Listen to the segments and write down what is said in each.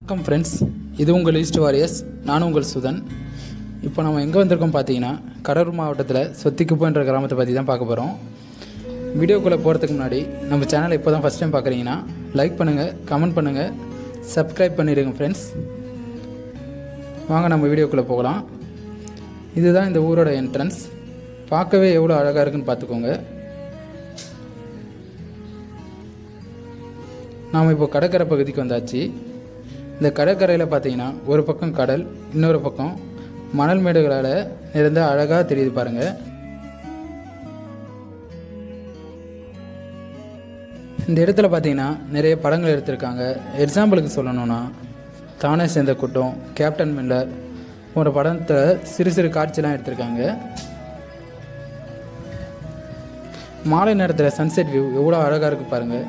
வணக்கம் ஃப்ரெண்ட்ஸ், இது உங்கள் ஈஸ்ட் வாரியர்ஸ். நானும் உங்கள் சுதன். இப்போ நம்ம எங்கே வந்திருக்கோம் பார்த்தீங்கன்னா, கடலூர் மாவட்டத்தில் சொத்திக்குப்போன்ற கிராமத்தை பற்றி தான் பார்க்க போகிறோம். வீடியோக்குள்ளே போகிறதுக்கு முன்னாடி நம்ம சேனலை இப்போ தான் ஃபஸ்ட் டைம் பார்க்குறீங்கன்னா லைக் பண்ணுங்கள், கமெண்ட் பண்ணுங்கள், சப்ஸ்கிரைப் பண்ணிடுங்க ஃப்ரெண்ட்ஸ். வாங்க நம்ம வீடியோக்குள்ளே போகலாம். இதுதான் இந்த ஊரோட என்ட்ரன்ஸ். பார்க்கவே எவ்வளோ அழகாக இருக்குன்னு பார்த்துக்கோங்க. நாம் இப்போ கடற்கரை பகுதிக்கு வந்தாச்சு. இந்த கடற்கரையில் பார்த்தீங்கன்னா ஒரு பக்கம் கடல், இன்னொரு பக்கம் மணல் மேடுகளால் நிறைந்த அழகாக தெரியுது பாருங்கள். இந்த இடத்துல பார்த்தீங்கன்னா நிறைய படங்கள் எடுத்திருக்காங்க. எக்ஸாம்பிளுக்கு சொல்லணும்னா தானே சேர்ந்த கூட்டம், கேப்டன் மில்லர் போன்ற படத்தில் சிறு சிறு காட்சியெலாம் எடுத்திருக்காங்க. மாலை நேரத்தில் சன்செட் வியூ எவ்வளோ அழகாக இருக்குது பாருங்கள்.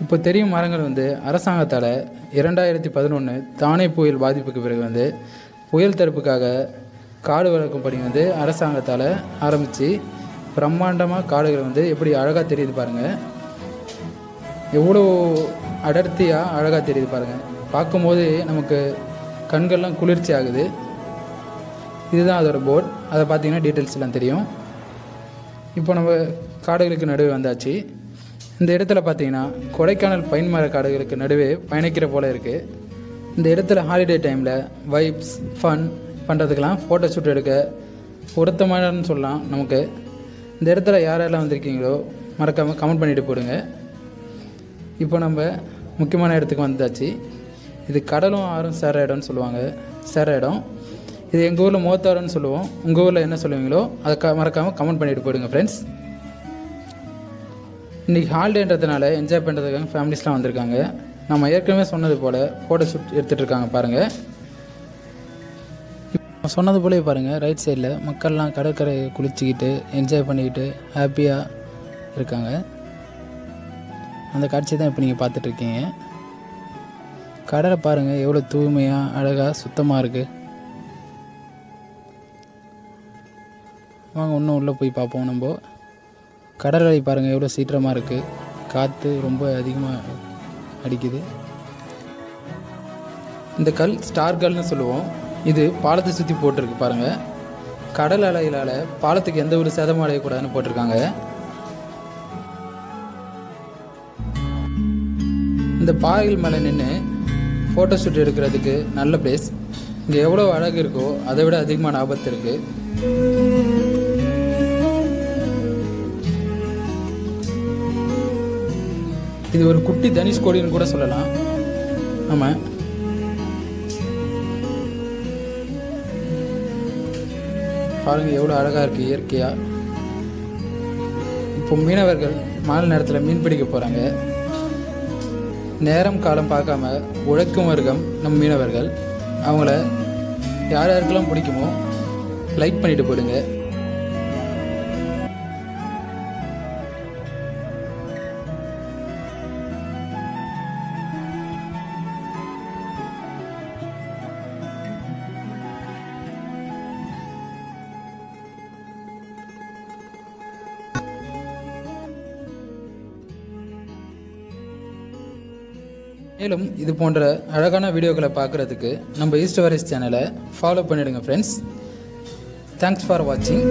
இப்போ தெரியும் மரங்கள் அரசாங்கத்தால் 2011 தானே புயல் பாதிப்புக்கு பிறகு புயல் தடுப்புக்காக காடு வளர்க்கும் பணி அரசாங்கத்தால் ஆரம்பித்து பிரம்மாண்டமாக காடுகள் எப்படி அழகாக தெரியுது பாருங்கள். எவ்வளோ அடர்த்தியாக அழகாக தெரியுது பாருங்கள். பார்க்கும்போது நமக்கு கண்கள்லாம் குளிர்ச்சி ஆகுது. இதுதான் அதோட போர்டு. அதை பார்த்தீங்கன்னா டீட்டெயில்ஸ் எல்லாம் தெரியும். இப்போ நம்ம காடுகளுக்கு நடுவே வந்தாச்சு. இந்த இடத்துல பார்த்தீங்கன்னா கொடைக்கானல் பைன் மர காடுகளுக்கு நடுவே பயணிக்கிற போல் இருக்குது. இந்த இடத்துல ஹாலிடே டைமில் வைப்ஸ் ஃபன் பண்ணுறதுக்கெலாம் ஃபோட்டோ ஷூட் எடுக்க பொருத்தமானன்னு சொல்லலாம். நமக்கு இந்த இடத்துல யாரெல்லாம் வந்திருக்கீங்களோ மறக்காமல் கமெண்ட் பண்ணிவிட்டு போடுங்க. இப்போ நம்ம முக்கியமான இடத்துக்கு வந்தாச்சு. இது கடலும் ஆறும் சேர இடம்னு சொல்லுவாங்க. சேர இடம் இது எங்கள் ஊரில் மோத்தாறுன்னு சொல்லுவோம். உங்கள் ஊரில் என்ன சொல்லுவீங்களோ அதை மறக்காமல் கமெண்ட் பண்ணிவிட்டு போடுங்க ஃப்ரெண்ட்ஸ். இன்றைக்கி ஹாலிடேன்றதுனால என்ஜாய் பண்ணுறதுக்காக ஃபேமிலிஸ்லாம் வந்திருக்காங்க. நம்ம ஏற்கனவே சொன்னது போல் ஃபோட்டோ ஷூட் எடுத்துகிட்டு இருக்காங்க பாருங்கள். இப்போ சொன்னது போலே பாருங்கள், ரைட் சைடில் மக்கள்லாம் கடற்கரையை குளிச்சுக்கிட்டு என்ஜாய் பண்ணிக்கிட்டு ஹாப்பியாக இருக்காங்க. அந்த காட்சி தான் இப்போ நீங்கள் பார்த்துட்ருக்கீங்க. கடலை பாருங்கள் எவ்வளோ தூய்மையாக அழகாக சுத்தமாக இருக்குது. வாங்க இன்னும் உள்ளே போய் பார்ப்போம். நம்ம கடல் அலை பாருங்கள் எவ்வளோ சீக்கிரமாக இருக்குது. காற்று ரொம்ப அதிகமாக அடிக்குது. இந்த கல் ஸ்டார் கல்னு சொல்லுவோம். இது பாலத்தை சுற்றி போட்டிருக்கு பாருங்கள். கடல் அலைகளால் பாலத்துக்கு எந்த ஒரு சேதமும் அடையக்கூடாதுன்னு போட்டிருக்காங்க. இந்த பாறைகள் மேலே நின்று ஃபோட்டோ ஷூட் எடுக்கிறதுக்கு நல்ல பிளேஸ். இங்கே எவ்வளோ அழகு இருக்கோ அதை விட அதிகமான ஆபத்து இருக்குது. இது ஒரு குட்டி தனுஷ்கோடின்னு கூட சொல்லலாம். ஆமாம், பாருங்க எவ்வளோ அழகாக இருக்குது இயற்கையாக. இப்போ மீனவர்கள் மாலை நேரத்தில் மீன் பிடிக்க போகிறாங்க. நேரம் காலம் பார்க்காம உழைக்கும் வர்க்கம் நம் மீனவர்கள். அவங்கள யார் யாருக்கெல்லாம் பிடிக்குமோ லைக் பண்ணிட்டு போயிடுங்க. மேலும் இது போன்ற அழகான வீடியோக்களை பார்க்குறதுக்கு நம்ம ஈஸ்ட் வாரியர்ஸ் சேனலை ஃபாலோ பண்ணிவிடுங்க ஃப்ரெண்ட்ஸ். தேங்க்ஸ் ஃபார் வாட்சிங்.